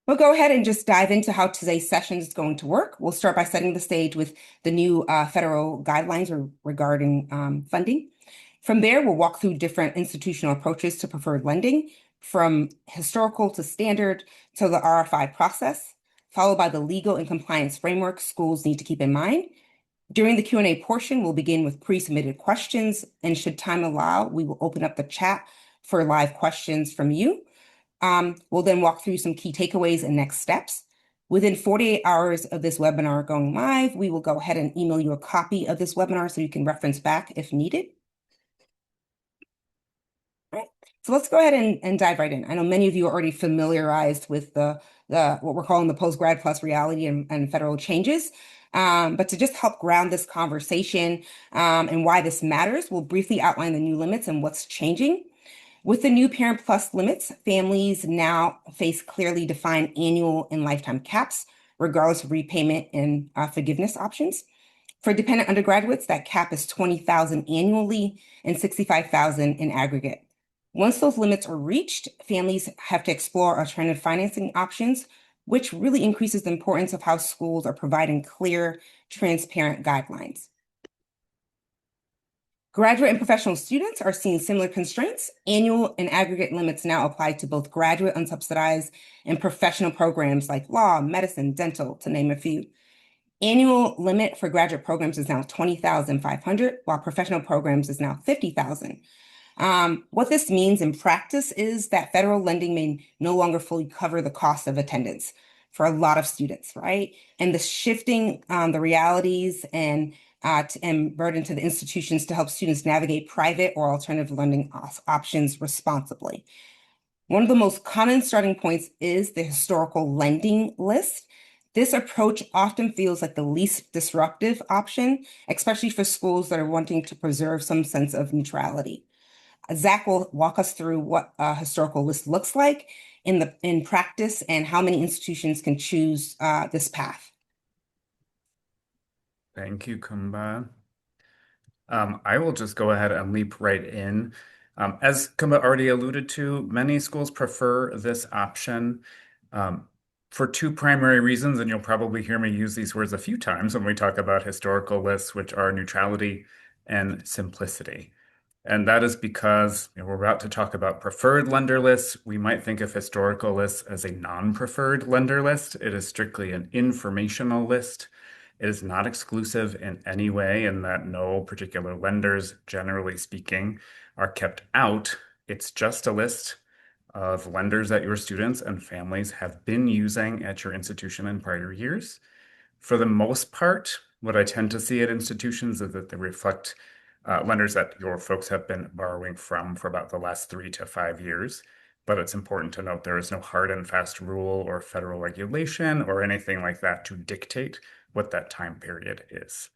We'll go ahead and just dive into how today's session is going to work. We'll start by setting the stage with the new federal guidelines regarding funding. From there, we'll walk through different institutional approaches to preferred lending, from historical to standard to the RFI process, followed by the legal and compliance framework schools need to keep in mind. During the Q&A portion, we'll begin with pre-submitted questions, and should time allow, we will open up the chat for live questions from you. We'll then walk through some key takeaways and next steps. Within 48 hours of this webinar going live, we will go ahead and email you a copy of this webinar so you can reference back if needed. All right, so let's go ahead and dive right in. I know many of you are already familiarized with the what we're calling the Post-Grad PLUS reality and federal changes. But to just help ground this conversation and why this matters, we'll briefly outline the new limits and what's changing. With the new Parent Plus limits, families now face clearly defined annual and lifetime caps, regardless of repayment and forgiveness options. For dependent undergraduates, that cap is $20,000 annually and $65,000 in aggregate. Once those limits are reached, families have to explore alternative financing options, which really increases the importance of how schools are providing clear, transparent guidelines. Graduate and professional students are seeing similar constraints. Annual and aggregate limits now apply to both graduate unsubsidized and professional programs like law, medicine, dental, to name a few. Annual limit for graduate programs is now $20,500, while professional programs is now $50,000. What this means in practice is that federal lending may no longer fully cover the cost of attendance for a lot of students, right? And the shifting the realities and burden to the institutions to help students navigate private or alternative lending options responsibly. One of the most common starting points is the historical lending list. This approach often feels like the least disruptive option, especially for schools that are wanting to preserve some sense of neutrality. Zack will walk us through what a historical list looks like in practice and how many institutions can choose this path. Thank you, Kumba. I will just go ahead and leap right in. As Kumba already alluded to, many schools prefer this option for two primary reasons, and you'll probably hear me use these words a few times when we talk about historical lists, which are neutrality and simplicity. And that is because we're about to talk about preferred lender lists. We might think of historical lists as a non-preferred lender list. It is strictly an informational list. It is not exclusive in any way in that no particular lenders, generally speaking, are kept out. It's just a list of lenders that your students and families have been using at your institution in prior years. For the most part, what I tend to see at institutions is that they reflect lenders that your folks have been borrowing from for about the last 3 to 5 years. But it's important to note there is no hard and fast rule or federal regulation or anything like that to dictate what that time period is.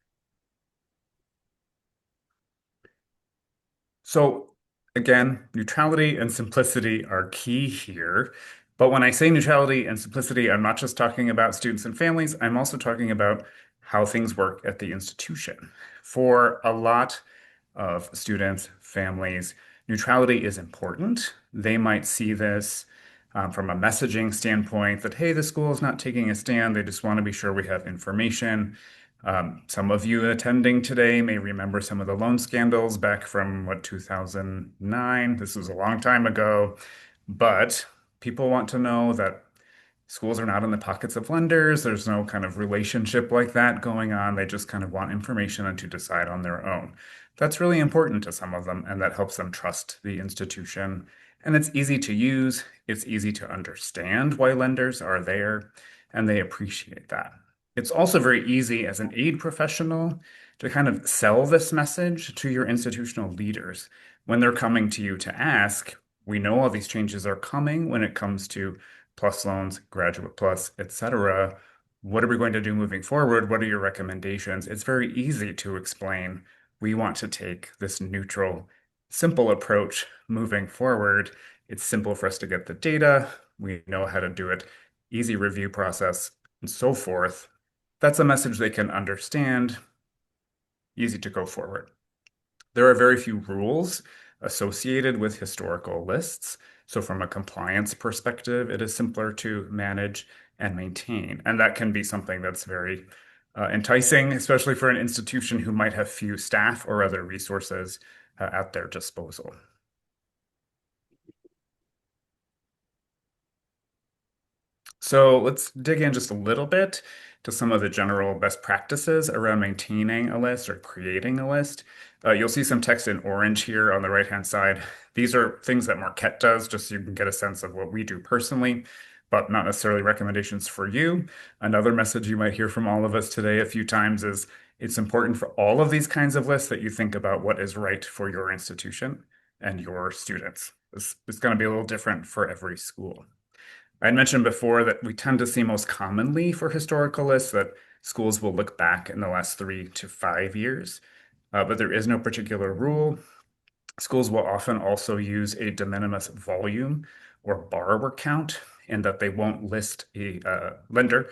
So again, neutrality and simplicity are key here. But when I say neutrality and simplicity, I'm not just talking about students and families, I'm also talking about how things work at the institution. For a lot of students, families, neutrality is important. They might see this from a messaging standpoint that, hey, the school is not taking a stand. They just want to be sure we have information. Some of you attending today may remember some of the loan scandals back from, 2009. This was a long time ago. But people want to know that schools are not in the pockets of lenders. There's no kind of relationship like that going on. They just kind of want information and to decide on their own. That's really important to some of them, and that helps them trust the institution. And it's easy to use. It's easy to understand why lenders are there, and they appreciate that. It's also very easy as an aid professional to kind of sell this message to your institutional leaders when they're coming to you to ask, we know all these changes are coming when it comes to plus loans, graduate plus, etc. What are we going to do moving forward? What are your recommendations? It's very easy to explain. We want to take this neutral, simple approach moving forward. It's simple for us to get the data. We know how to do it, easy review process, and so forth. That's a message they can understand, easy to go forward. There are very few rules associated with historical lists. So from a compliance perspective, it is simpler to manage and maintain. And that can be something that's very enticing, especially for an institution who might have few staff or other resources at their disposal. So let's dig in just a little bit to some of the general best practices around maintaining a list or creating a list. You'll see some text in orange here on the right-hand side. These are things that Marquette does, just so you can get a sense of what we do personally, but not necessarily recommendations for you. Another message you might hear from all of us today a few times is it's important for all of these kinds of lists that you think about what is right for your institution and your students. It's going to be a little different for every school. I had mentioned before that we tend to see most commonly for historical lists that schools will look back in the last 3 to 5 years, but there is no particular rule. Schools will often also use a de minimis volume or borrower count, in that they won't list a lender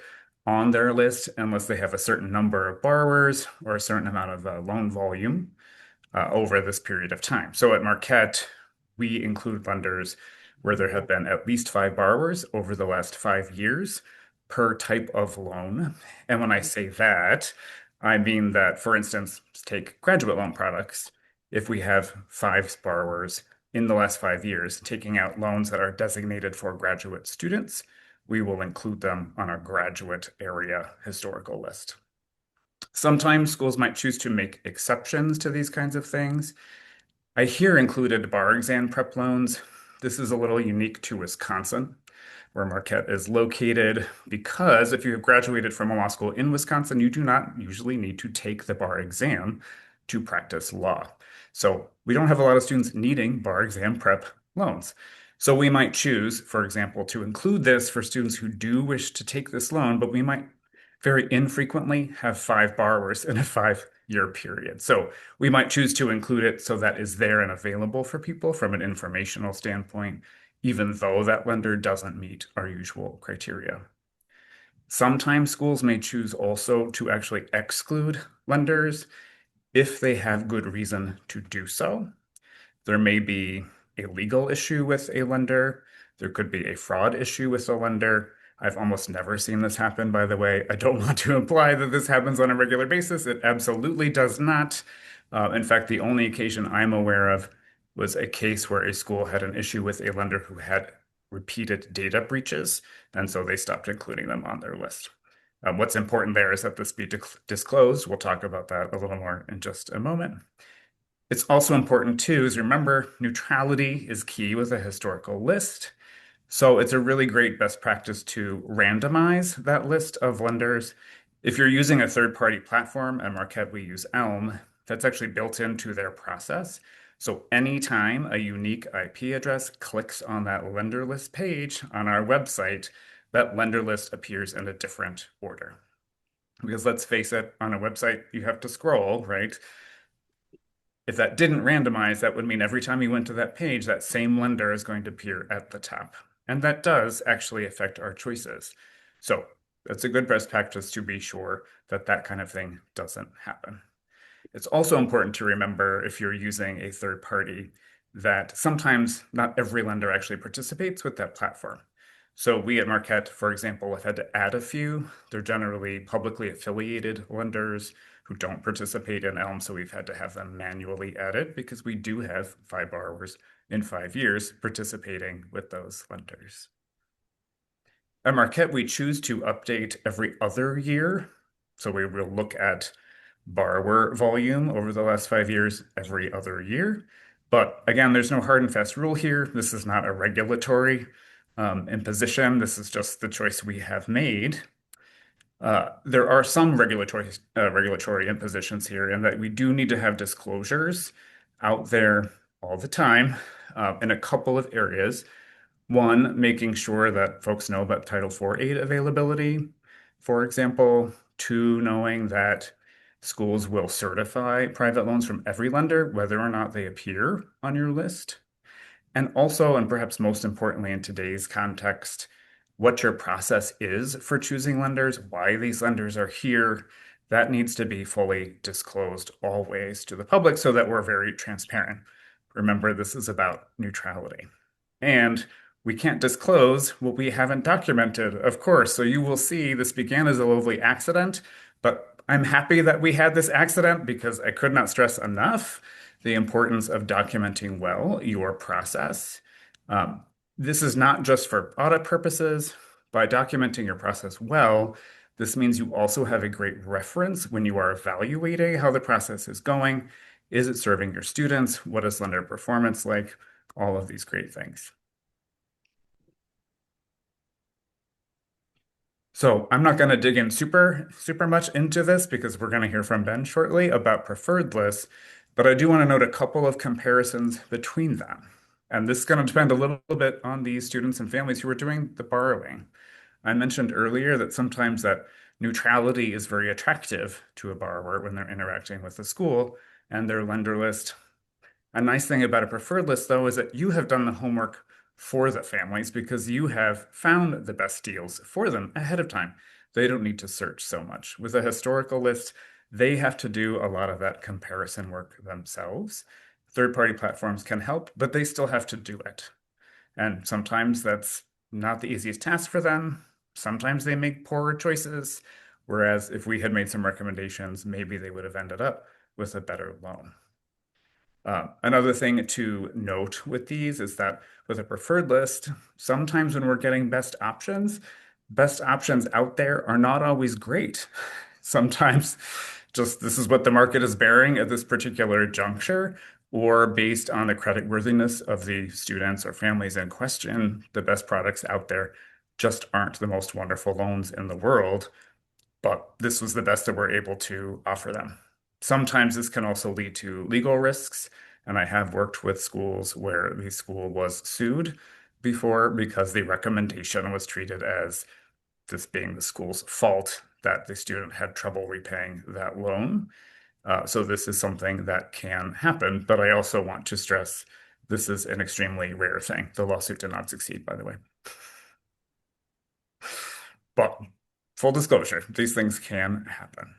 on their list unless they have a certain number of borrowers or a certain amount of loan volume over this period of time. So at Marquette, we include lenders where there have been at least 5 borrowers over the last 5 years per type of loan. And when I say that, I mean that, for instance, take graduate loan products. If we have 5 borrowers in the last 5 years taking out loans that are designated for graduate students, we will include them on our graduate area historical list. Sometimes schools might choose to make exceptions to these kinds of things. I here included bar exam prep loans. This is a little unique to Wisconsin, where Marquette is located, because if you have graduated from a law school in Wisconsin, you do not usually need to take the bar exam to practice law. So we don't have a lot of students needing bar exam prep loans. So we might choose, for example, to include this for students who do wish to take this loan, but we might very infrequently have 5 borrowers in a 5-year period. So we might choose to include it so that is there and available for people from an informational standpoint, even though that lender doesn't meet our usual criteria. Sometimes schools may choose also to actually exclude lenders if they have good reason to do so. There may be a legal issue with a lender. There could be a fraud issue with a lender. I've almost never seen this happen, by the way. I don't want to imply that this happens on a regular basis. It absolutely does not. In fact, the only occasion I'm aware of was a case where a school had an issue with a lender who had repeated data breaches, and so they stopped including them on their list. What's important there is that this be disclosed. We'll talk about that a little more in just a moment. It's also important too, is remember, neutrality is key with a historical list. So it's a really great best practice to randomize that list of lenders. If you're using a third-party platform, at Marquette we use Elm, that's actually built into their process. So anytime a unique IP address clicks on that lender list page on our website, that lender list appears in a different order. Because let's face it, on a website, you have to scroll, right? If that didn't randomize, that would mean every time you went to that page, that same lender is going to appear at the top. And that does actually affect our choices. So that's a good best practice to be sure that that kind of thing doesn't happen. It's also important to remember, if you're using a third party, that sometimes not every lender actually participates with that platform. So we at Marquette, for example, have had to add a few. They're generally publicly affiliated lenders who don't participate in Elm, so we've had to have them manually added because we do have 5 borrowers in 5 years participating with those lenders. At Marquette, we choose to update every other year. So we will look at borrower volume over the last 5 years every other year. But again, there's no hard and fast rule here. This is not a regulatory imposition. This is just the choice we have made. There are some regulatory impositions here, in that we do need to have disclosures out there all the time in a couple of areas. One, making sure that folks know about Title IV aid availability, for example. Two, knowing that schools will certify private loans from every lender, whether or not they appear on your list. And also, and perhaps most importantly in today's context, what your process is for choosing lenders, why these lenders are here. That needs to be fully disclosed always to the public so that we're very transparent. Remember, this is about neutrality. And we can't disclose what we haven't documented, of course. So you will see this began as a lovely accident, but I'm happy that we had this accident because I could not stress enough the importance of documenting well your process. Um, this is not just for audit purposes. By documenting your process well, this means you also have a great reference when you are evaluating how the process is going. Is it serving your students? What is lender performance like? All of these great things. So I'm not going to dig in super much into this because we're going to hear from Ben shortly about preferred lists, but I do want to note a couple of comparisons between them. And this is going to depend a little bit on the students and families who are doing the borrowing. I mentioned earlier that sometimes that neutrality is very attractive to a borrower when they're interacting with the school and their lender list. A nice thing about a preferred list, though, is that you have done the homework for the families because you have found the best deals for them ahead of time. They don't need to search so much. With a historical list, they have to do a lot of that comparison work themselves. Third-party platforms can help, but they still have to do it. And sometimes that's not the easiest task for them. Sometimes they make poorer choices. Whereas if we had made some recommendations, maybe they would have ended up with a better loan. Another thing to note with these is that with a preferred list, sometimes when we're getting best options out there are not always great. Sometimes just this is what the market is bearing at this particular juncture, or based on the creditworthiness of the students or families in question, the best products out there just aren't the most wonderful loans in the world, but this was the best that we're able to offer them. Sometimes this can also lead to legal risks, and I have worked with schools where the school was sued before because the recommendation was treated as this being the school's fault that the student had trouble repaying that loan. So this is something that can happen, but I also want to stress this is an extremely rare thing. The lawsuit did not succeed, by the way. But full disclosure, these things can happen.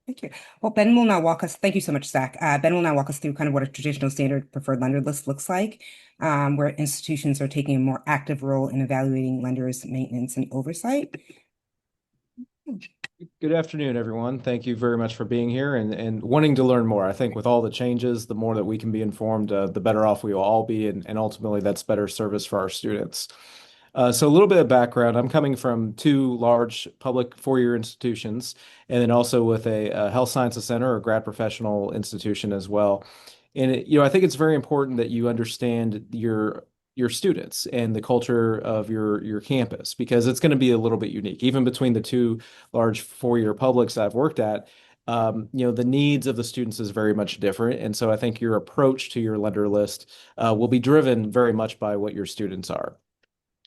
Thank you. Well, Ben will now walk us, thank you so much, Zach. Ben will now walk us through kind of what a traditional standard preferred lender list looks like, where institutions are taking a more active role in evaluating lenders' maintenance and oversight. Good afternoon, everyone. Thank you very much for being here and wanting to learn more. I think with all the changes, the more that we can be informed, the better off we will all be, and ultimately that's better service for our students. So a little bit of background. I'm coming from two large public four-year institutions, and then also with a health sciences center or grad professional institution as well. And I think it's very important that you understand your students and the culture of your campus because it's going to be a little bit unique, even between the two large four-year publics I've worked at. The needs of the students is very much different, and so I think your approach to your lender list will be driven very much by what your students are.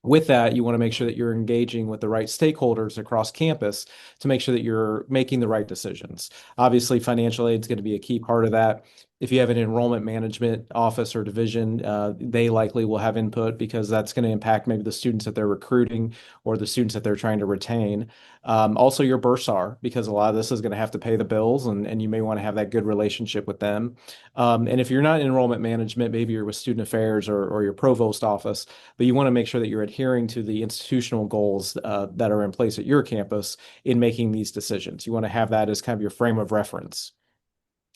With that, you want to make sure that you're engaging with the right stakeholders across campus to make sure that you're making the right decisions. Obviously, financial aid is going to be a key part of that. If you have an enrollment management office or division, they likely will have input because that's going to impact maybe the students that they're recruiting or the students that they're trying to retain. Also, your bursar, because a lot of this is going to have to pay the bills, and you may want to have that good relationship with them. And if you're not in enrollment management, maybe you're with student affairs or your provost office, but you want to make sure that you're adhering to the institutional goals that are in place at your campus in making these decisions. You want to have that as kind of your frame of reference.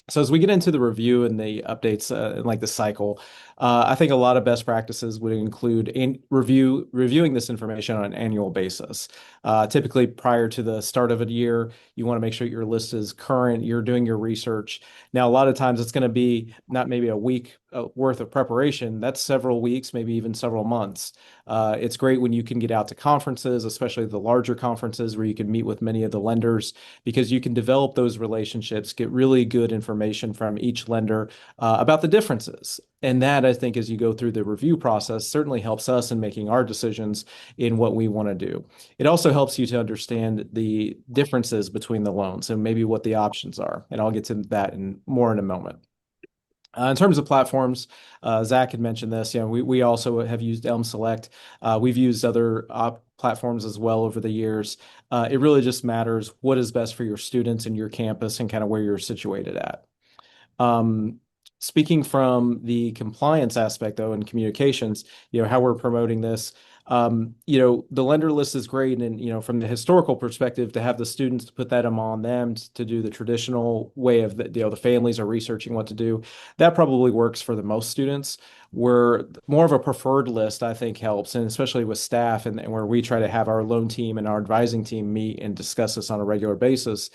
So as we get into the review and the updates and like the cycle, I think a lot of best practices would include reviewing this information on an annual basis. Typically, prior to the start of a year, you want to make sure your list is current. You're doing your research. Now, a lot of times it's going to be not maybe a week worth of preparation. That's several weeks, maybe even several months. It's great when you can get out to conferences, especially the larger conferences where you can meet with many of the lenders because you can develop those relationships, get really good information from each lender about the differences. And that, I think, as you go through the review process, certainly helps us in making our decisions in what we want to do. It also helps you to understand the differences between the loans and maybe what the options are. And I'll get to that more in a moment. In terms of platforms, Zach had mentioned this. We also have used Elm Select. We've used other platforms as well over the years. It really just matters what is best for your students and your campus and kind of where you're situated at. Speaking from the compliance aspect, though, and communications, how we're promoting this, the lender list is great. And, from the historical perspective, to have the students to put that on them to do the traditional way of the families are researching what to do, that probably works for the most students. Where more of a preferred list, I think, helps, and especially with staff and where we try to have our loan team and our advising team meet and discuss this on a regular basis,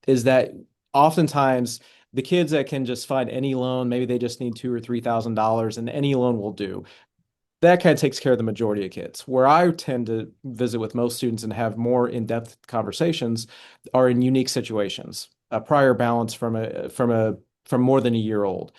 is that oftentimes the kids that can just find any loan, maybe they just need $2,000 or $3,000 and any loan will do. That kind of takes care of the majority of kids. Where I tend to visit with most students and have more in-depth conversations are in unique situations. A prior balance from more than a year old.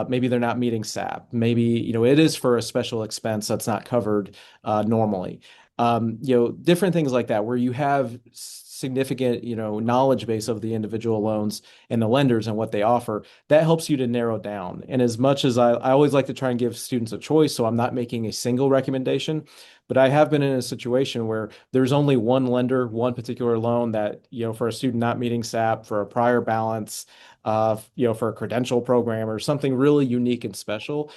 Maybe they're not meeting SAP. Maybe, it is for a special expense that's not covered normally. Different things like that, where you have significant, knowledge base of the individual loans and the lenders and what they offer, that helps you to narrow down. And as much as I always like to try and give students a choice, so I'm not making a single recommendation, but I have been in a situation where there's only one lender, one particular loan that, for a student not meeting SAP, for a prior balance, for a credential program or something really unique and special,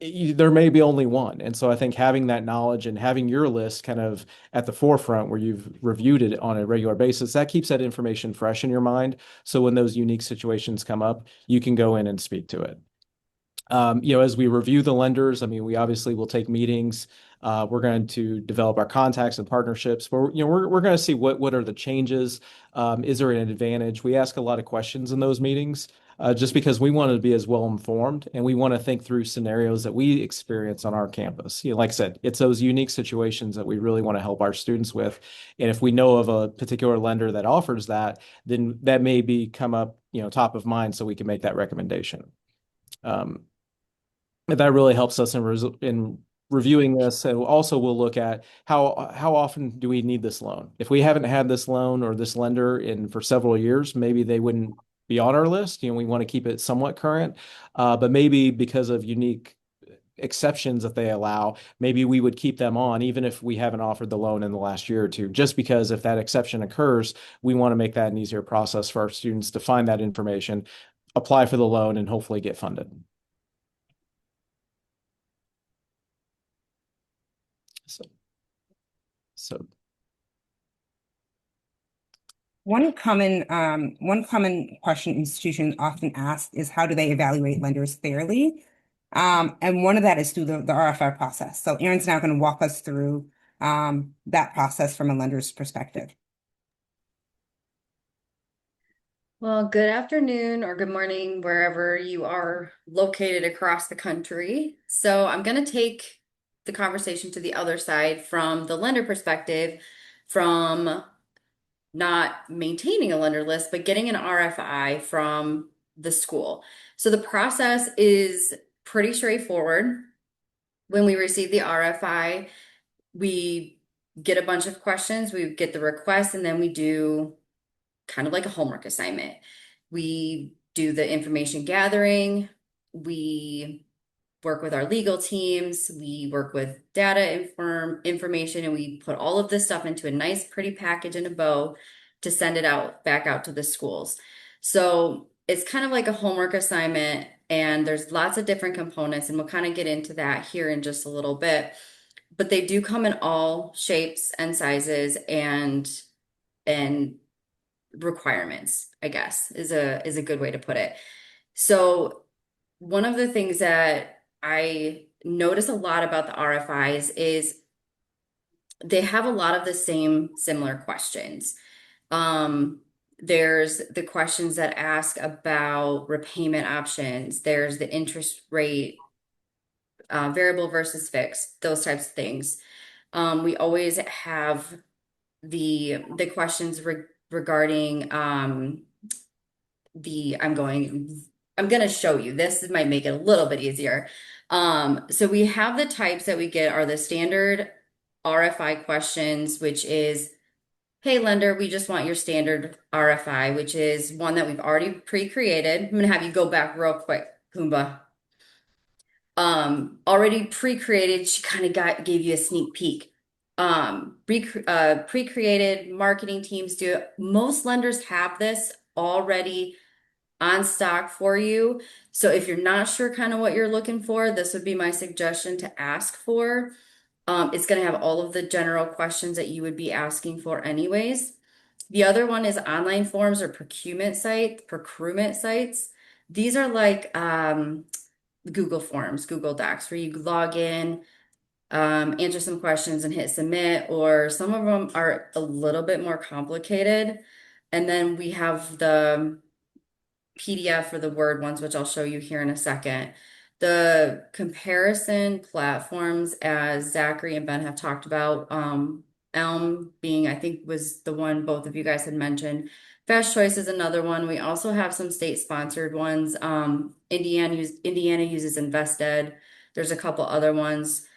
there may be only one. And so I think having that knowledge and having your list kind of at the forefront where you've reviewed it on a regular basis, that keeps that information fresh in your mind. So when those unique situations come up, you can go in and speak to it. As we review the lenders, I mean, we obviously will take meetings. We're going to develop our contacts and partnerships. But we're going to see what are the changes. Is there an advantage? We ask a lot of questions in those meetings, just because we want to be as well informed and we want to think through scenarios that we experience on our campus. Like I said, it's those unique situations that we really want to help our students with. And if we know of a particular lender that offers that, then that may be come up, top of mind, so we can make that recommendation. That really helps us in reviewing this. And also we'll look at how often do we need this loan? If we haven't had this loan or this lender for several years, maybe they wouldn't be on our list. We want to keep it somewhat current, but maybe because of unique exceptions that they allow, maybe we would keep them on even if we haven't offered the loan in the last year or two, just because if that exception occurs, we want to make that an easier process for our students to find that information, apply for the loan, and hopefully get funded. So one common question institutions often ask is, how do they evaluate lenders fairly? And one of that is through the RFI process. So Erin's now going to walk us through that process from a lender's perspective. Well, good afternoon or good morning, wherever you are located across the country. So I'm going to take the conversation to the other side from the lender perspective, from not maintaining a lender list, but getting an RFI from the school. So the process is pretty straightforward. When we receive the RFI, we get a bunch of questions, we get the request, and then we do kind of like a homework assignment. We do the information gathering, we work with our legal teams, we work with data information, and we put all of this stuff into a nice, pretty package in a bow to send it back out to the schools. So it's kind of like a homework assignment, and there's lots of different components, and we'll kind of get into that here in just a little bit. But they do come in all shapes and sizes and requirements, I guess, is a good way to put it. So one of the things that I notice a lot about the RFIs is they have a lot of the similar questions. There's the questions that ask about repayment options. There's the interest rate, variable versus fixed, those types of things. We always have the questions regarding I'm going to show you. This might make it a little bit easier. So we have the types that we get are the standard RFI questions, which is, hey, lender, we just want your standard RFI, which is one that we've already pre-created. I'm going to have you go back real quick, Kumba. Already pre-created, she kind of gave you a sneak peek. Pre-created marketing teams do it. Most lenders have this already on stock for you. So if you're not sure kind of what you're looking for, this would be my suggestion to ask for. It's going to have all of the general questions that you would be asking for anyways. The other one is online forms or procurement sites. These are like Google Forms, Google Docs, where you log in, answer some questions and hit submit, or some of them are a little bit more complicated. And then we have the PDF for the Word ones, which I'll show you here in a second. The comparison platforms, as Zachary and Ben have talked about, Elm being, I think, was the one both of you guys had mentioned. Fast Choice is another one. We also have some state-sponsored ones. Indiana uses InvestEd. There's a couple other ones.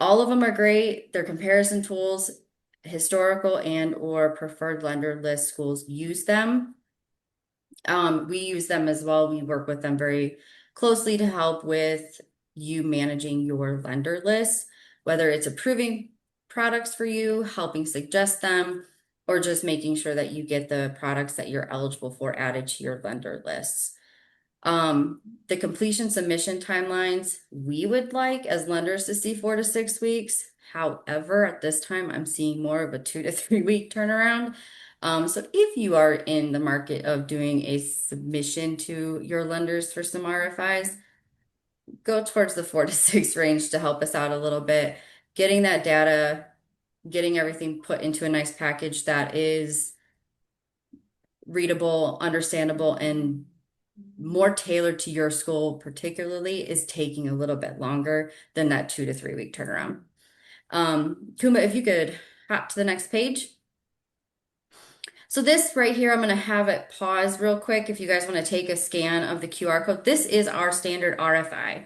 All of them are great. They're comparison tools. Historical and or preferred lender list schools use them. We use them as well. We work with them very closely to help with you managing your lender list, whether it's approving products for you, helping suggest them, or just making sure that you get the products that you're eligible for added to your lender lists. The completion submission timelines, we would like as lenders to see 4 to 6 weeks. However, at this time, I'm seeing more of a 2 to 3 week turnaround. So if you are in the market of doing a submission to your lenders for some RFIs, go towards the 4 to 6 range to help us out a little bit. Getting that data, getting everything put into a nice package that is readable, understandable, and more tailored to your school particularly is taking a little bit longer than that 2 to 3 week turnaround. Kumba, if you could hop to the next page. So this right here, I'm going to have it pause real quick if you guys want to take a scan of the QR code. This is our standard RFI.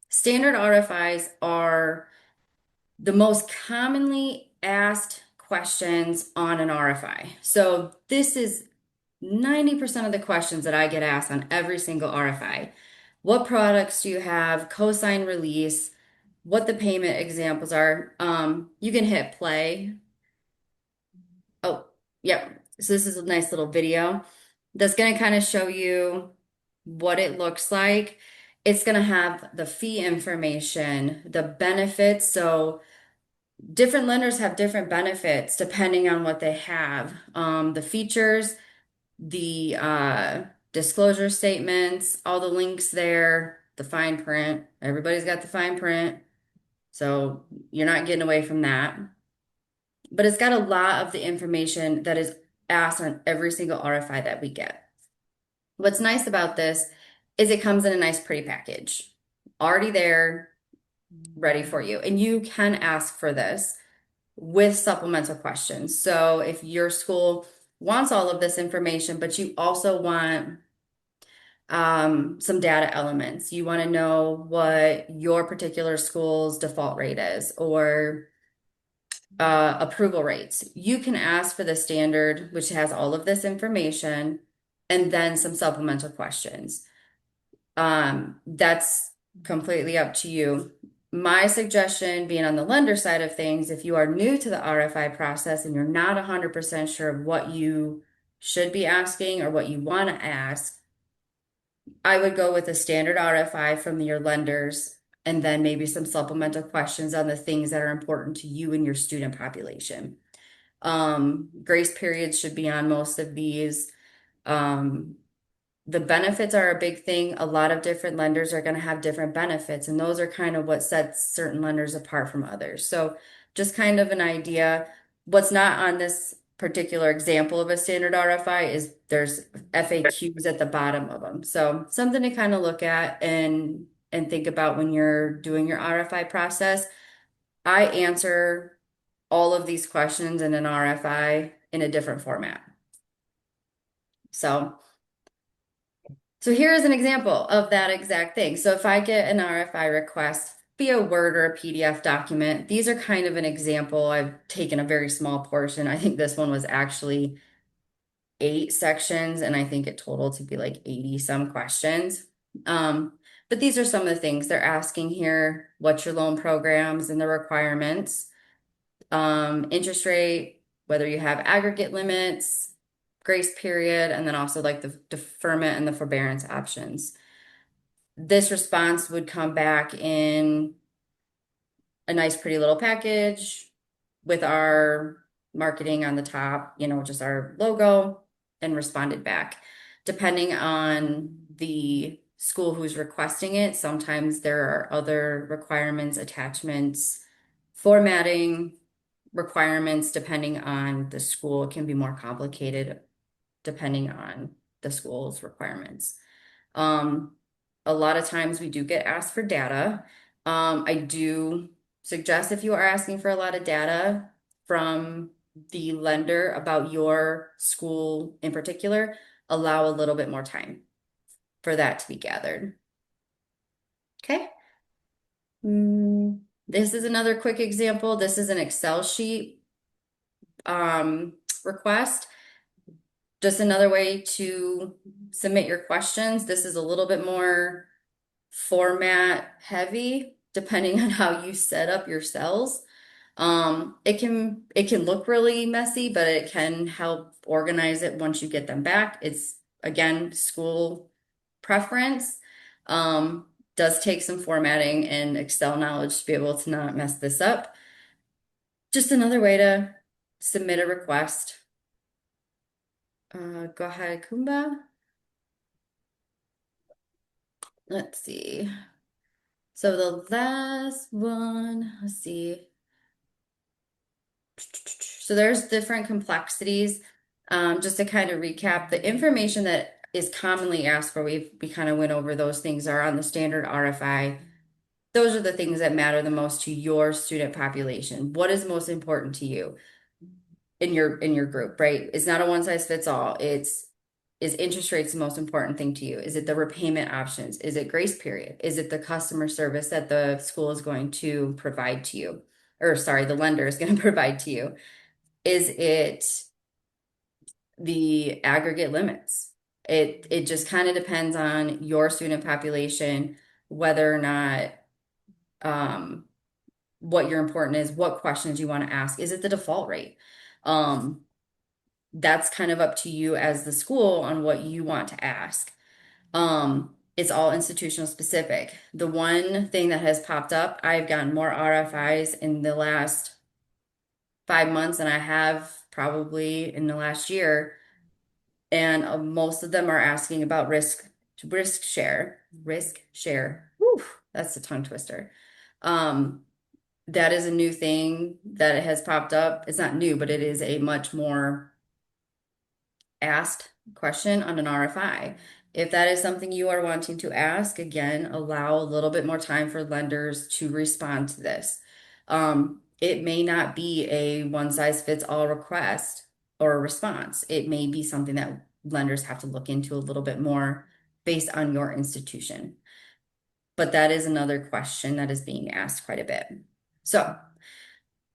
Standard RFIs are the most commonly asked questions on an RFI. So this is 90% of the questions that I get asked on every single RFI. What products do you have? Cosign release, what the payment examples are. You can hit play. Oh, yeah. So this is a nice little video that's going to kind of show you what it looks like. It's going to have the fee information, the benefits. So different lenders have different benefits depending on what they have. The features, the disclosure statements, all the links there, the fine print. Everybody's got the fine print. So you're not getting away from that. But it's got a lot of the information that is asked on every single RFI that we get. What's nice about this is it comes in a nice pretty package, already there, ready for you. And you can ask for this with supplemental questions. So if your school wants all of this information, but you also want some data elements, you want to know what your particular school's default rate is or approval rates, you can ask for the standard, which has all of this information, and then some supplemental questions. That's completely up to you. My suggestion being on the lender side of things, if you are new to the RFI process and you're not 100% sure of what you should be asking or what you want to ask, I would go with a standard RFI from your lenders and then maybe some supplemental questions on the things that are important to you and your student population. Grace periods should be on most of these. The benefits are a big thing. A lot of different lenders are going to have different benefits, and those are kind of what sets certain lenders apart from others. So just kind of an idea. What's not on this particular example of a standard RFI is there's FAQs at the bottom of them. So something to kind of look at and think about when you're doing your RFI process. I answer all of these questions in an RFI in a different format. So here's an example of that exact thing. So if I get an RFI request via Word or a PDF document, these are kind of an example. I've taken a very small portion. I think this one was actually 8 sections, and I think it totaled to be like 80 some questions. But these are some of the things they're asking here. What's your loan programs and the requirements? Interest rate, whether you have aggregate limits, grace period, and then also like the deferment and the forbearance options. This response would come back in a nice, pretty little package with our marketing on the top, just our logo, and responded back. Depending on the school who's requesting it, sometimes there are other requirements, attachments, formatting requirements, depending on the school. It can be more complicated depending on the school's requirements. A lot of times we do get asked for data. I do suggest if you are asking for a lot of data from the lender about your school in particular, allow a little bit more time for that to be gathered. Okay. This is another quick example. This is an Excel sheet request. Just another way to submit your questions. This is a little bit more format heavy, depending on how you set up your cells. It can look really messy, but it can help organize it once you get them back. It's again school preference. Does take some formatting and Excel knowledge to be able to not mess this up. Just another way to submit a request. Go ahead, Kumba. Let's see. So the last one, let's see. So there's different complexities. Just to kind of recap, the information that is commonly asked for, we kind of went over those things are on the standard RFI. Those are the things that matter the most to your student population. What is most important to you in your group, right? It's not a one size fits all. Is interest rates the most important thing to you? Is it the repayment options? Is it grace period? Is it the customer service that the school is going to provide to you? Or sorry, the lender is going to provide to you? Is it the aggregate limits? It just kind of depends on your student population, whether or not what your important is, what questions you want to ask. Is it the default rate? That's kind of up to you as the school on what you want to ask. It's all institutional specific. The one thing that has popped up, I've gotten more RFIs in the last 5 months than I have probably in the last year. And most of them are asking about risk share. Whew, that's a tongue twister. That is a new thing that has popped up. It's not new, but it is a much more asked question on an RFI. If that is something you are wanting to ask, again, allow a little bit more time for lenders to respond to this. It may not be a one size fits all request or a response. It may be something that lenders have to look into a little bit more based on your institution. But that is another question that is being asked quite a bit. So,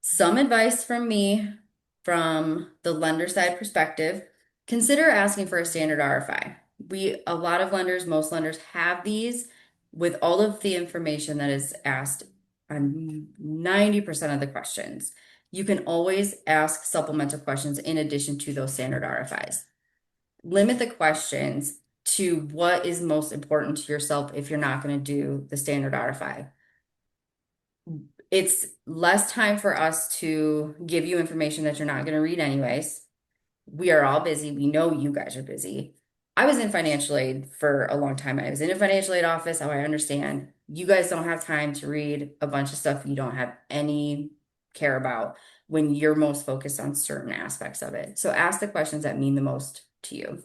some advice from me from the lender side perspective, consider asking for a standard RFI. A lot of lenders, most lenders have these with all of the information that is asked on 90% of the questions. You can always ask supplemental questions in addition to those standard RFIs. Limit the questions to what is most important to yourself if you're not going to do the standard RFI. It's less time for us to give you information that you're not going to read anyways. We are all busy. We know you guys are busy. I was in financial aid for a long time. I was in a financial aid office, so I understand. You guys don't have time to read a bunch of stuff you don't have any care about when you're most focused on certain aspects of it. So ask the questions that mean the most to you.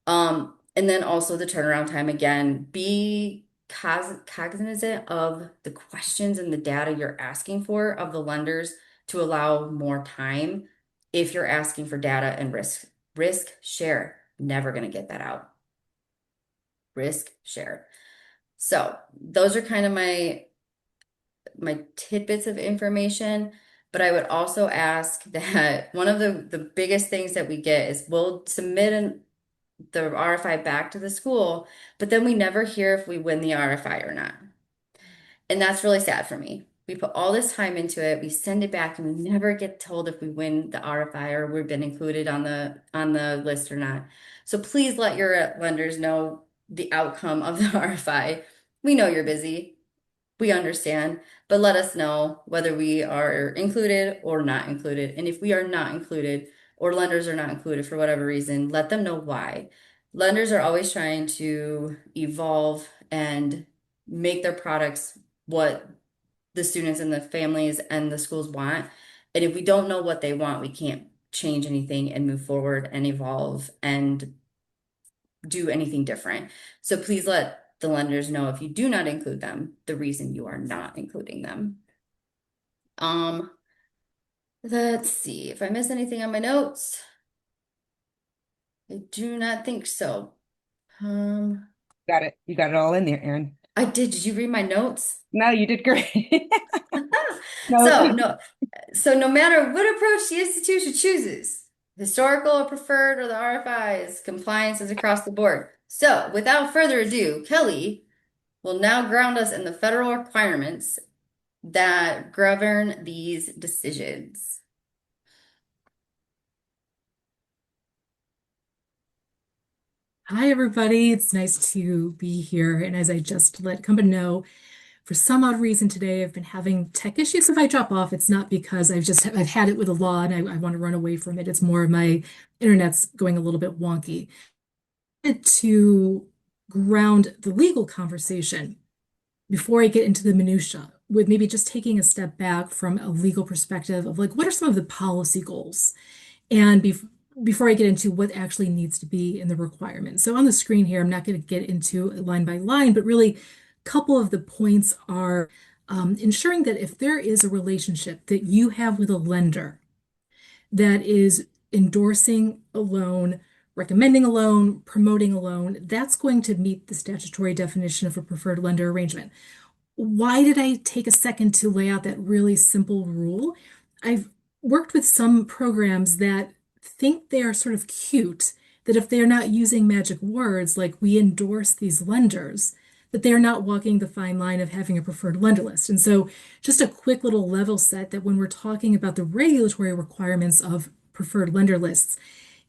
And then also the turnaround time, again, be cognizant of the questions and the data you're asking for of the lenders to allow more time if you're asking for data and risk share. Never going to get that out. Risk share. So those are kind of my tidbits of information. But I would also ask that one of the biggest things that we get is we'll submit the RFI back to the school, but then we never hear if we win the RFI or not. And that's really sad for me We put all this time into it. We send it back and we never get told if we win the RFI or we've been included on the list or not. So please let your lenders know the outcome of the RFI. We know you're busy. We understand, but let us know whether we are included or not included. And if we are not included or lenders are not included for whatever reason, let them know why. Lenders are always trying to evolve and make their products what the students and the families and the schools want. And if we don't know what they want, we can't change anything and move forward and evolve and do anything different. So please let the lenders know if you do not include them, the reason you are not including them. Let's see if I miss anything on my notes. I do not think so. Got it. You got it all in there, Erin. I did. Did you read my notes? No, you did great. So no matter what approach the institution chooses, historical or preferred or the RFIs, compliance is across the board. So without further ado, Kelly will now ground us in the federal requirements that govern these decisions. Hi, everybody. It's nice to be here. And as I just let Kumba know, for some odd reason today, I've been having tech issues. If I drop off, it's not because I've had it with a law and I want to run away from it. It's more my internet's going a little bit wonky. To ground the legal conversation before I get into the minutia, with maybe just taking a step back from a legal perspective of like, what are some of the policy goals? And before I get into what actually needs to be in the requirements. So on the screen here, I'm not going to get into line by line, but really a couple of the points are ensuring that if there is a relationship that you have with a lender that is endorsing a loan, recommending a loan, promoting a loan, that's going to meet the statutory definition of a preferred lender arrangement. Why did I take a second to lay out that really simple rule? I've worked with some programs that think they are sort of cute, that if they're not using magic words like we endorse these lenders, that they're not walking the fine line of having a preferred lender list. And so just a quick little level set that when we're talking about the regulatory requirements of preferred lender lists,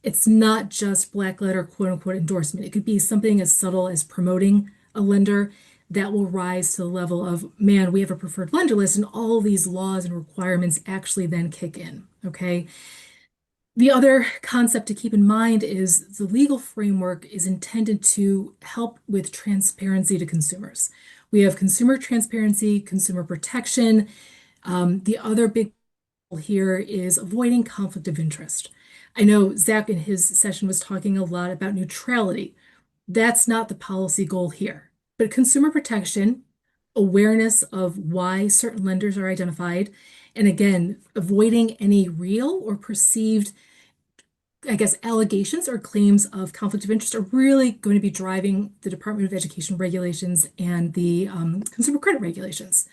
it's not just black letter quote unquote endorsement. It could be something as subtle as promoting a lender that will rise to the level of, man, we have a preferred lender list and all these laws and requirements actually then kick in, okay? The other concept to keep in mind is the legal framework is intended to help with transparency to consumers. We have consumer transparency, consumer protection. The other big goal here is avoiding conflict of interest. I know Zack in his session was talking a lot about neutrality. That's not the policy goal here, but consumer protection, awareness of why certain lenders are identified, and again, avoiding any real or perceived, I guess, allegations or claims of conflict of interest are really going to be driving the Department of Education regulations and the consumer credit regulations.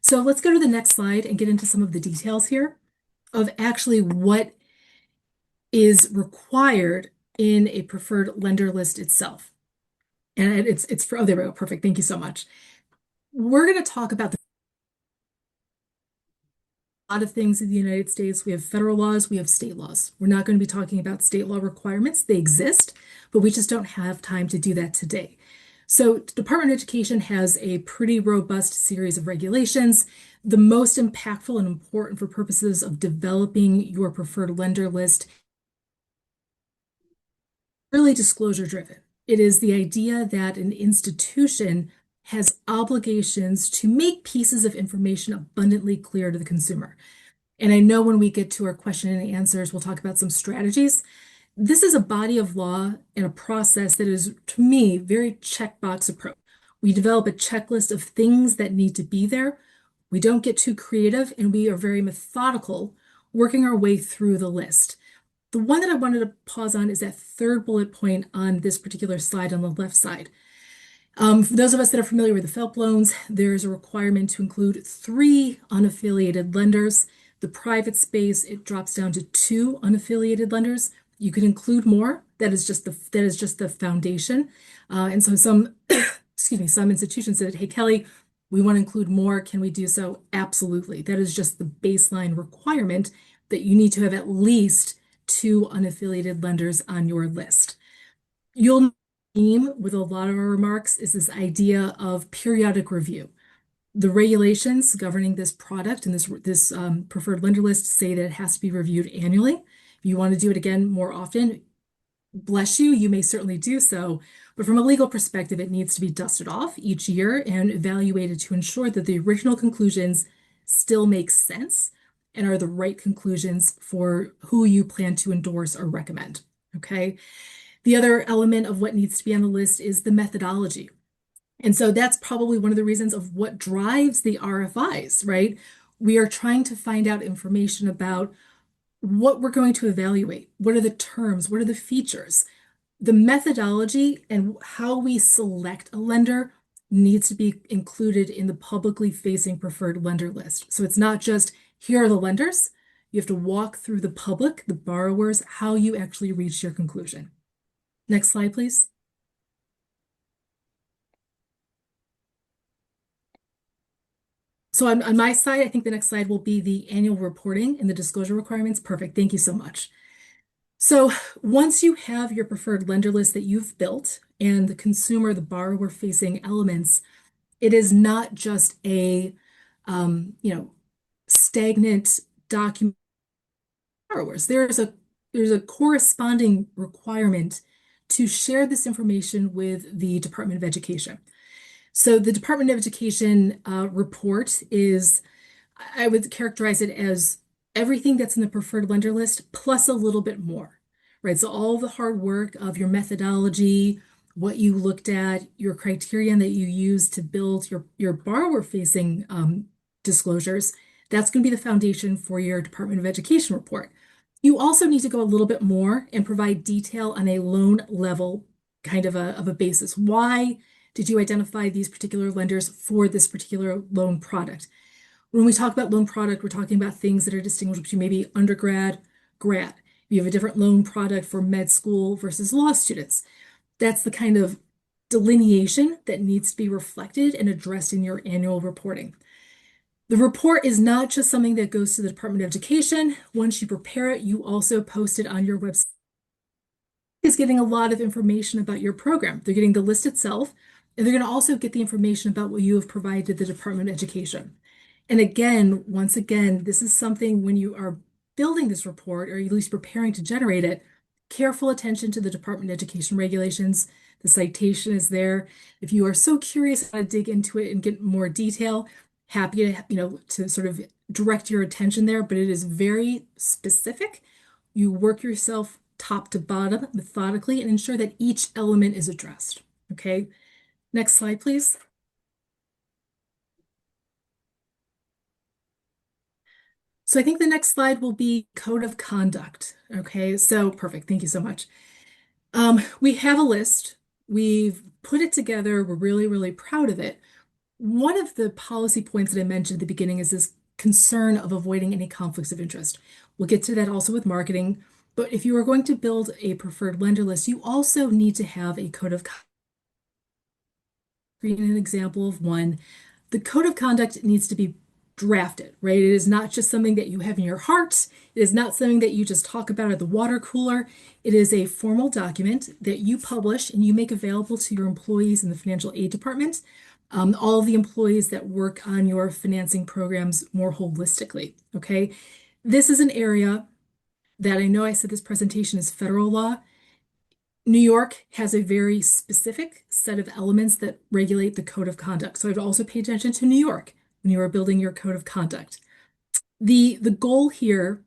So let's go to the next slide and get into some of the details here of actually what is required in a preferred lender list itself. And it's for, oh, there we go. Perfect. Thank you so much. We're going to talk about a lot of things in the United States. We have federal laws, we have state laws. We're not going to be talking about state law requirements. They exist, but we just don't have time to do that today. So Department of Education has a pretty robust series of regulations. The most impactful and important for purposes of developing your preferred lender list, really disclosure driven. It is the idea that an institution has obligations to make pieces of information abundantly clear to the consumer. And I know when we get to our question and answers, we'll talk about some strategies. This is a body of law and a process that is, to me, very checkbox approach. We develop a checklist of things that need to be there. We don't get too creative, and we are very methodical, working our way through the list. The one that I wanted to pause on is that third bullet point on this particular slide on the left side. For those of us that are familiar with the FFELP loans, there is a requirement to include 3 unaffiliated lenders. The private space, it drops down to 2 unaffiliated lenders. You could include more. That is just the foundation. And so some, excuse me, some institutions said, hey, Kelly, We want to include more. Can we do so? Absolutely. That is just the baseline requirement that you need to have at least 2 unaffiliated lenders on your list. You'll theme with a lot of our remarks is this idea of periodic review. The regulations governing this product and this preferred lender list say that it has to be reviewed annually. If you want to do it again more often, bless you, you may certainly do so. But from a legal perspective, it needs to be dusted off each year and evaluated to ensure that the original conclusions still make sense and are the right conclusions for who you plan to endorse or recommend. Okay. The other element of what needs to be on the list is the methodology. And so that's probably one of the reasons of what drives the RFIs, right? We are trying to find out information about what we're going to evaluate. What are the terms? What are the features? The methodology and how we select a lender needs to be included in the publicly facing preferred lender list. So it's not just here are the lenders. You have to walk through the public, the borrowers, how you actually reach your conclusion. Next slide, please. So on my side, I think the next slide will be the annual reporting and the disclosure requirements. Perfect. Thank you so much. So once you have your preferred lender list that you've built and the consumer, the borrower facing elements, it is not just a stagnant document borrowers. There's a corresponding requirement to share this information with the Department of Education. So the Department of Education report is, I would characterize it as everything that's in the preferred lender list plus a little bit more, right? So all the hard work of your methodology, what you looked at, your criterion that you use to build your borrower-facing disclosures, that's going to be the foundation for your Department of Education report. You also need to go a little bit more and provide detail on a loan level kind of a basis. Why did you identify these particular lenders for this particular loan product? When we talk about loan product, we're talking about things that are distinguished between maybe undergrad, grad. You have a different loan product for med school versus law students. That's the kind of delineation that needs to be reflected and addressed in your annual reporting. The report is not just something that goes to the Department of Education. Once you prepare it, you also post it on your website. Is getting a lot of information about your program. They're getting the list itself, and they're going to also get the information about what you have provided the Department of Education. And again, once again, this is something when you are building this report, or at least preparing to generate it, careful attention to the Department of Education regulations. The citation is there. If you are so curious how to dig into it and get more detail, happy to sort of direct your attention there, but it is very specific. You work yourself top to bottom methodically and ensure that each element is addressed. Okay, next slide, please. So I think the next slide will be code of conduct. Okay, so perfect. Thank you so much. We have a list. We've put it together. We're really, really proud of it. One of the policy points that I mentioned at the beginning is this concern of avoiding any conflicts of interest. We'll get to that also with marketing. But if you are going to build a preferred lender list, you also need to have a code of conduct. An example of one. The code of conduct needs to be drafted, right? It is not just something that you have in your heart. It is not something that you just talk about at the water cooler. It is a formal document that you publish and you make available to your employees in the financial aid department, all of the employees that work on your financing programs more holistically, okay? This is an area that I know I said this presentation is federal law. New York has a very specific set of elements that regulate the code of conduct. So I'd also pay attention to New York when you are building your code of conduct. The goal here,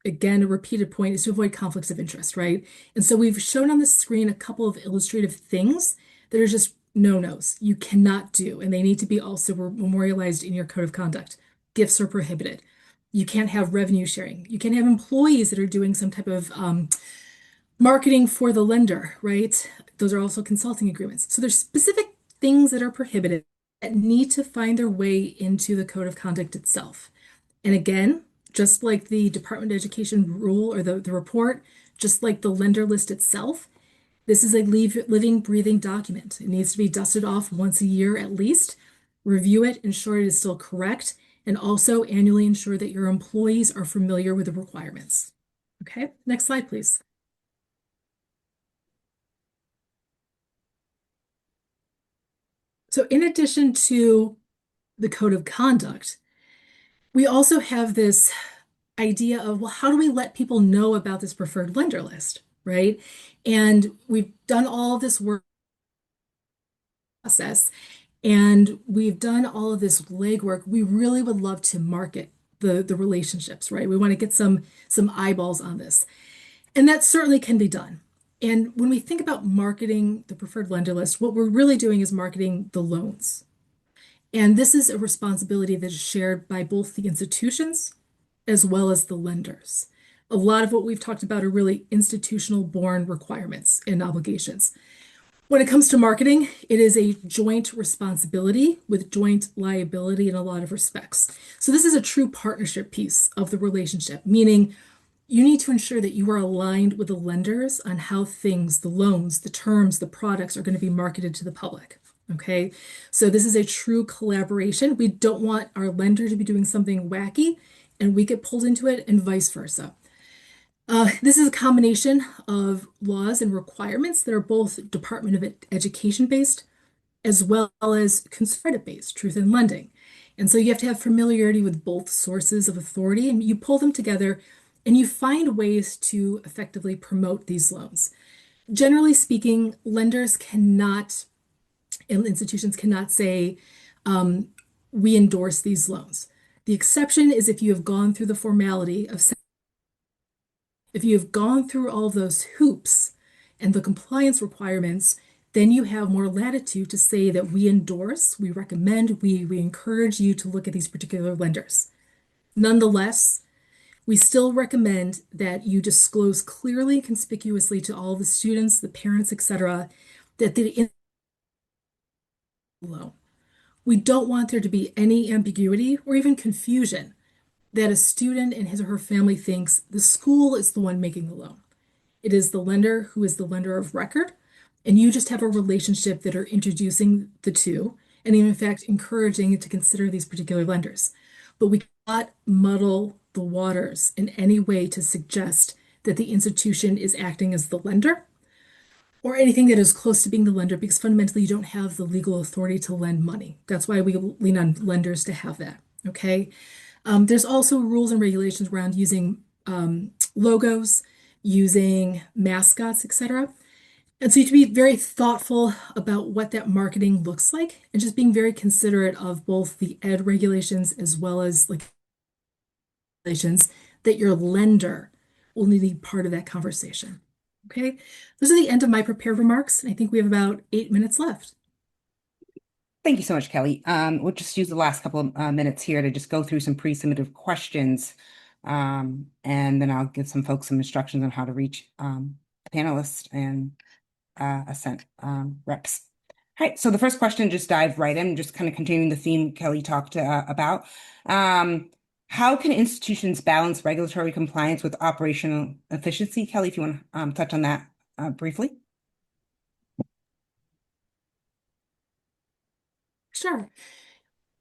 again, a repeated point, is to avoid conflicts of interest, right? And so we've shown on the screen a couple of illustrative things that are just no-nos you cannot do, and they need to be also memorialized in your code of conduct. Gifts are prohibited. You can't have revenue sharing. You can't have employees that are doing some type of marketing for the lender, right? Those are also consulting agreements. So there's specific things that are prohibited that need to find their way into the code of conduct itself. And again, just like the Department of Education rule or the report, just like the lender list itself, this is a living, breathing document. It needs to be dusted off once a year at least. review it, ensure it is still correct, and also annually ensure that your employees are familiar with the requirements. Okay, next slide, please. So in addition to the code of conduct, we also have this idea of, well, how do we let people know about this preferred lender list, right? And we've done all of this work process, and we've done all of this legwork. We really would love to market the relationships, right? We want to get some eyeballs on this. And that certainly can be done. And when we think about marketing the preferred lender list, what we're really doing is marketing the loans. And this is a responsibility that is shared by both the institutions as well as the lenders. A lot of what we've talked about are really institutional born requirements and obligations. When it comes to marketing, it is a joint responsibility with joint liability in a lot of respects. So this is a true partnership piece of the relationship, meaning you need to ensure that you are aligned with the lenders on how things, the loans, the terms, the products are going to be marketed to the public. Okay, so this is a true collaboration. We don't want our lender to be doing something wacky and we get pulled into it, and vice versa. This is a combination of laws and requirements that are both Department of Education based as well as consumer based, truth in lending. And so you have to have familiarity with both sources of authority, and you pull them together and you find ways to effectively promote these loans. Generally speaking, lenders cannot, and institutions cannot say, we endorse these loans. The exception is if you have gone through the formality of, if you have gone through all of those hoops and the compliance requirements, then you have more latitude to say that we endorse, we recommend, we encourage you to look at these particular lenders. Nonetheless, we still recommend that you disclose clearly and conspicuously to all the students, the parents, etc., that the loan. We don't want there to be any ambiguity or even confusion that a student and his or her family thinks the school is the one making the loan. It is the lender who is the lender of record, and you just have a relationship that are introducing the two, and in fact, encouraging to consider these particular lenders. But we cannot muddle the waters in any way to suggest that the institution is acting as the lender or anything that is close to being the lender, because fundamentally you don't have the legal authority to lend money. That's why we lean on lenders to have that, okay? There's also rules and regulations around using logos, using mascots, etc. And so you have to be very thoughtful about what that marketing looks like and just being very considerate of both the ed regulations as well as like regulations that your lender will need to be part of that conversation. Okay, those are the end of my prepared remarks. And I think we have about 8 minutes left. Thank you so much, Kelly. We'll just use the last couple of minutes here to just go through some pre-submitted questions. And then I'll give some folks some instructions on how to reach panelists and Ascent reps. All right, so the first question, just dive right in, just kind of continuing the theme Kelly talked about. How can institutions balance regulatory compliance with operational efficiency? Kelly, if you want to touch on that briefly. Sure.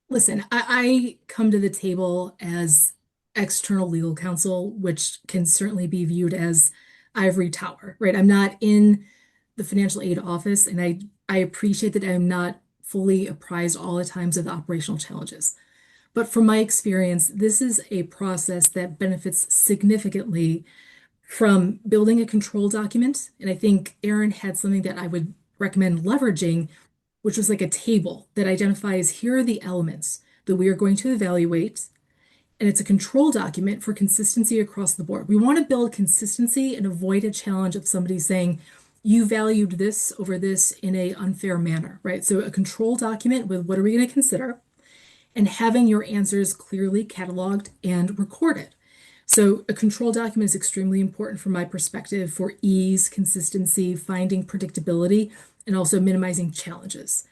Listen, I come to the table as external legal counsel, which can certainly be viewed as ivory tower, right? I'm not in the financial aid office, and I appreciate that I'm not fully apprised all the times of the operational challenges. But from my experience, this is a process that benefits significantly from building a control document. And I think Erin had something that I would recommend leveraging, which was like a table that identifies here are the elements that we are going to evaluate. And it's a control document for consistency across the board. We want to build consistency and avoid a challenge of somebody saying, you valued this over this in an unfair manner, right? So a control document with what are we going to consider, and having your answers clearly cataloged and recorded. So a control document is extremely important from my perspective for ease, consistency, finding predictability, and also minimizing challenges.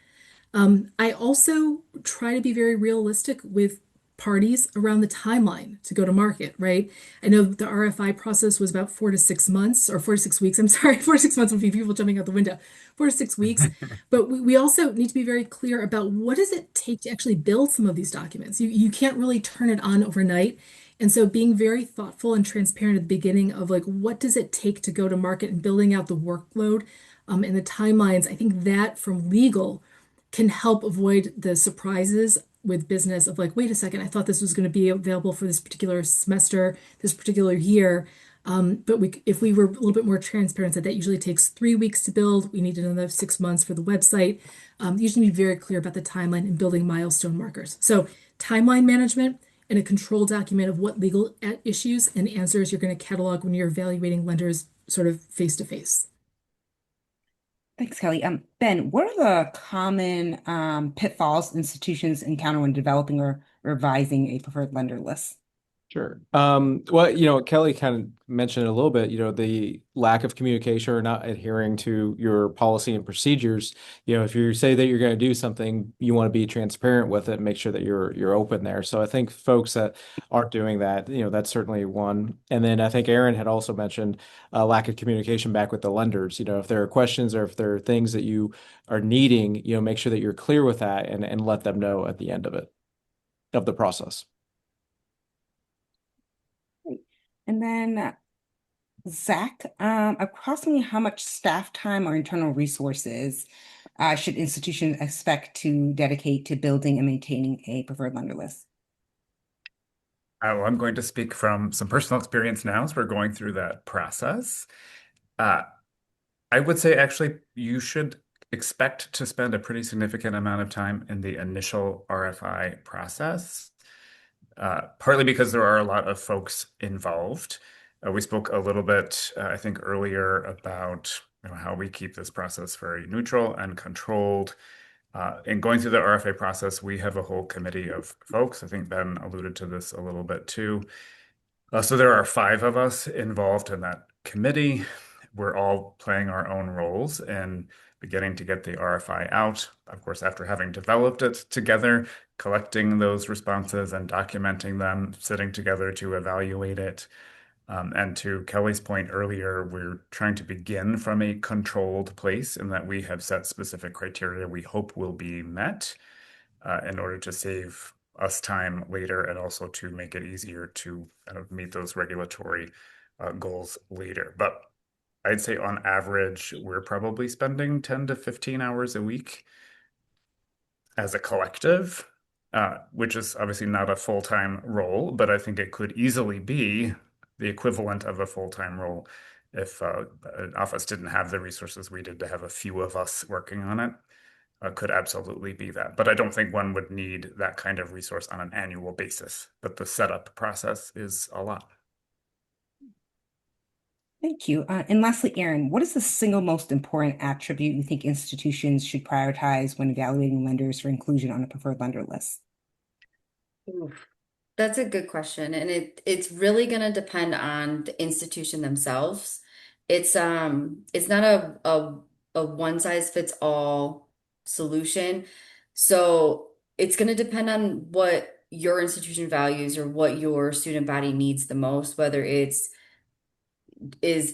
I also try to be very realistic with parties around the timeline to go to market, right? I know the RFI process was about 4 to 6 months, or 4 to 6 weeks. I'm sorry, 4 to 6 months would be people jumping out the window. 4 to 6 weeks. But we also need to be very clear about what does it take to actually build some of these documents. You can't really turn it on overnight. And so being very thoughtful and transparent at the beginning of like, what does it take to go to market and building out the workload and the timelines, I think that from legal can help avoid the surprises with business of like, wait a second, I thought this was going to be available for this particular semester, this particular year. But if we were a little bit more transparent, that usually takes 3 weeks to build. We need another 6 months for the website. You should be very clear about the timeline and building milestone markers. So timeline management and a control document of what legal issues and answers you're going to catalog when you're evaluating lenders sort of face to face. Thanks, Kelly. Ben, what are the common pitfalls institutions encounter when developing or revising a preferred lender list? Sure. Well, Kelly kind of mentioned it a little bit, the lack of communication or not adhering to your policy and procedures. If you say that you're going to do something, you want to be transparent with it and make sure that you're open there. So I think folks that aren't doing that, that's certainly one. And then I think Erin had also mentioned a lack of communication back with the lenders. If there are questions or if there are things that you are needing, make sure that you're clear with that and let them know at the end of the process. And then, Zach, approximately how much staff time or internal resources should institutions expect to dedicate to building and maintaining a preferred lender list? Well, I'm going to speak from some personal experience now as we're going through that process. I would say actually you should expect to spend a pretty significant amount of time in the initial RFI process. Partly because there are a lot of folks involved. We spoke a little bit, I think, earlier about how we keep this process very neutral and controlled. In going through the RFA process, we have a whole committee of folks. I think Ben alluded to this a little bit too. So there are 5 of us involved in that committee. We're all playing our own roles in beginning to get the RFI out. Of course, after having developed it together, collecting those responses and documenting them, sitting together to evaluate it. And to Kelly's point earlier, we're trying to begin from a controlled place in that we have set specific criteria we hope will be met in order to save us time later and also to make it easier to kind of meet those regulatory goals later. But I'd say on average, we're probably spending 10 to 15 hours a week as a collective, which is obviously not a full-time role, but I think it could easily be the equivalent of a full-time role if an office didn't have the resources we did to have a few of us working on it. Could absolutely be that. But I don't think one would need that kind of resource on an annual basis. But the setup process is a lot. Thank you. And lastly, Erin, what is the single most important attribute you think institutions should prioritize when evaluating lenders for inclusion on a preferred lender list? Oof. That's a good question, and it's really going to depend on the institution themselves. It's not a one size fits all solution. So it's going to depend on what your institution values or what your student body needs the most, whether is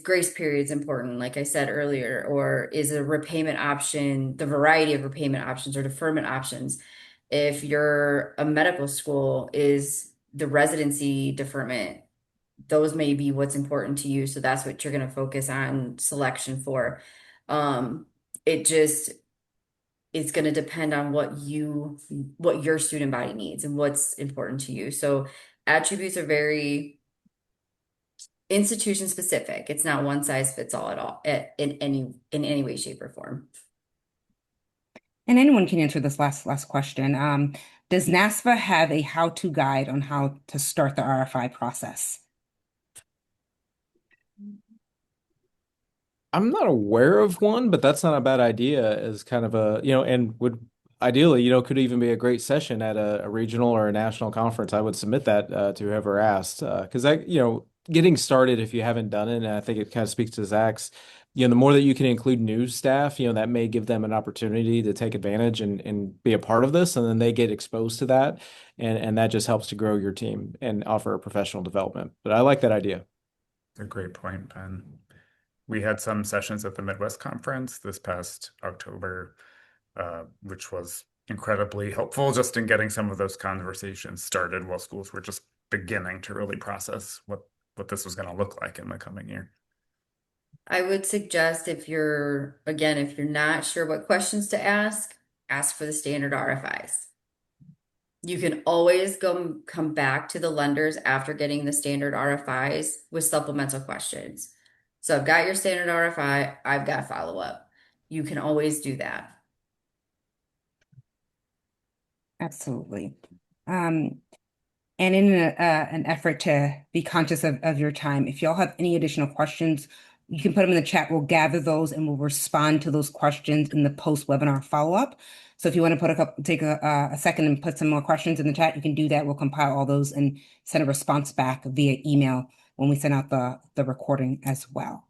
grace periods important, like I said earlier, or is a repayment option, the variety of repayment options or deferment options. If you're a medical school, is the residency deferment, those may be what's important to you. So that's what you're going to focus on selection for. It just it's going to depend on what your student body needs and what's important to you. So attributes are very institution specific. It's not one size fits all at all in any way, shape, or form. And anyone can answer this last question. Does NASFA have a how-to guide on how to start the RFI process? I'm not aware of one, but that's not a bad idea as kind of and would ideally, could even be a great session at a regional or a national conference. I would submit that to whoever asked, because getting started if you haven't done it, and I think it kind of speaks to Zach's the more that you can include new staff, that may give them an opportunity to take advantage and be a part of this, and then they get exposed to that, and that just helps to grow your team and offer professional development. But I like that idea. A great point, Ben. We had some sessions at the Midwest Conference this past October, which was incredibly helpful just in getting some of those conversations started while schools were just beginning to really process what this was going to look like in the coming year. I would suggest if you're not sure what questions to ask for the standard RFIs. You can always come back to the lenders after getting the standard RFIs with supplemental questions. So I've got your standard RFI, I've got follow-up. You can always do that. Absolutely. And in an effort to be conscious of your time, if y'all have any additional questions, you can put them in the chat. We'll gather those and we'll respond to those questions in the post-webinar follow-up. So if you want to take a second and put some more questions in the chat, you can do that. We'll compile all those and send a response back via email when we send out the recording as well.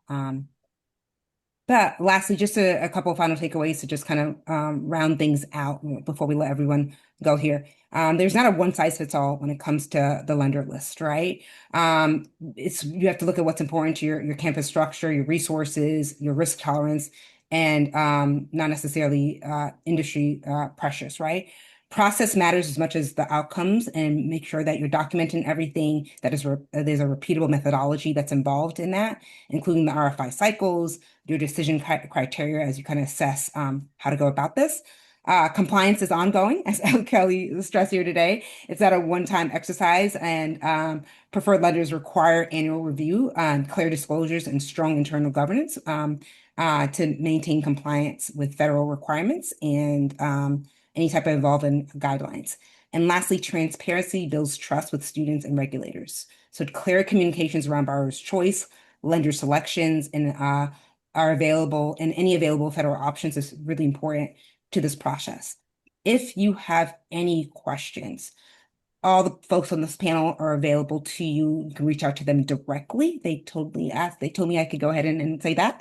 But lastly, just a couple of final takeaways to just kind of round things out before we let everyone go here. There's not a one size fits all when it comes to the lender list, right? You have to look at what's important to your campus structure, your resources, your risk tolerance, and not necessarily industry pressures, right? Process matters as much as the outcomes, and make sure that you're documenting everything, that there's a repeatable methodology that's involved in that, including the RFI cycles, your decision criteria as you kind of assess how to go about this. Compliance is ongoing, as Kelly stressed here today. It's not a one-time exercise, and preferred lenders require annual review, clear disclosures, and strong internal governance to maintain compliance with federal requirements and any type of evolving guidelines. And lastly, transparency builds trust with students and regulators. So clear communications around borrower's choice, lender selections, and are available, and any available federal options is really important to this process. If you have any questions, all the folks on this panel are available to you. You can reach out to them directly. They told me I could go ahead and say that.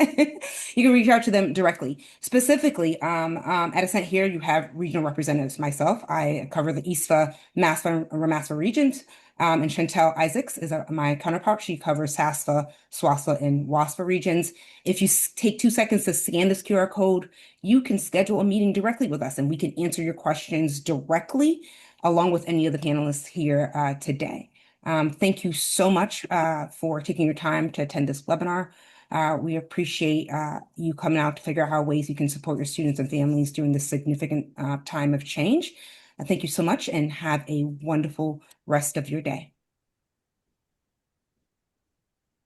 You can reach out to them directly. Specifically, at Ascent here, you have regional representatives. Myself, I cover the ISFA, MASFA regions. And Chantel Isaacs is my counterpart. She covers SASFA, SWASFA, and WASFA regions. If you take 2 seconds to scan this QR code, you can schedule a meeting directly with us, and we can answer your questions directly, along with any of the panelists here today. Thank you so much for taking your time to attend this webinar. We appreciate you coming out to figure out how ways you can support your students and families during this significant time of change. Thank you so much, and have a wonderful rest of your day.